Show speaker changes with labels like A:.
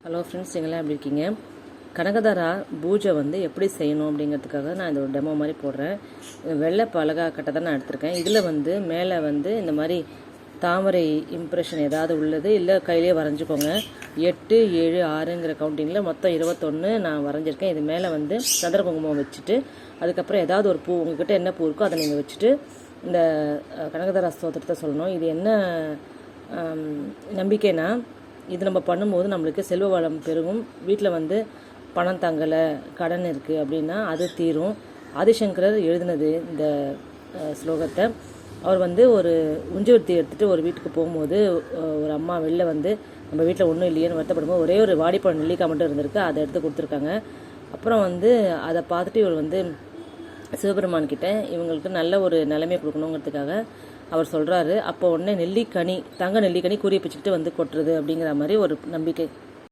A: Hello friends, நீங்களாம் எப்படி இருக்கீங்க? கனகதாரா பூஜை எப்படி செய்யணும் அப்படிங்கிறதுக்காக நான் இந்த ஒரு டெமோ மாதிரி போடுறேன். வெள்ளை பலகா கட்டை தான் நான் எடுத்திருக்கேன். இதில் மேலே இந்த மாதிரி தாமரை இம்ப்ரெஷன் ஏதாவது உள்ளது இல்லை கையிலேயே வரைஞ்சிக்கோங்க. 8, 7, 6ங்கிற கவுண்டிங்கில் மொத்தம் 21 நான் வரைஞ்சிருக்கேன். இது மேலே சந்திர குங்குமம் வச்சுட்டு அதுக்கப்புறம் ஏதாவது ஒரு பூ, உங்ககிட்ட என்ன பூ இருக்கோ அதை நீங்கள் வச்சுட்டு இந்த கனகதாரா ஸ்தோத்திரத்தை சொல்லணும். இது என்ன நம்பிக்கைனா, இது நம்ம பண்ணும்போது நம்மளுக்கு செல்வ வளம் பெருகும். வீட்டில் பணம் தங்கலை, கடன் இருக்குது அப்படின்னா அது தீரும். ஆதிசங்கரர் எழுதினது இந்த ஸ்லோகத்தை. அவர் ஒரு உஞ்சவர்த்தி எடுத்துகிட்டு ஒரு வீட்டுக்கு போகும்போது ஒரு அம்மா வெளில நம்ம வீட்டில் ஒன்றும் இல்லையேன்னு வருத்தப்படும்போது ஒரே ஒரு வாடிப்பழம் நெல்லிக்காய் மட்டும் இருந்திருக்கு, அதை எடுத்து கொடுத்துருக்காங்க. அப்புறம் அதை பார்த்துட்டு இவர் சிவபெருமான் கிட்ட இவங்களுக்கு நல்ல ஒரு நிலைமை கொடுக்கணுங்கிறதுக்காக அவர் சொல்கிறாரு. அப்போ உடனே நெல்லிக்கனி, தங்க நெல்லிக்கனி கூறிய பிச்சுக்கிட்டு கொட்டுறது அப்படிங்கிற மாதிரி ஒரு நம்பிக்கை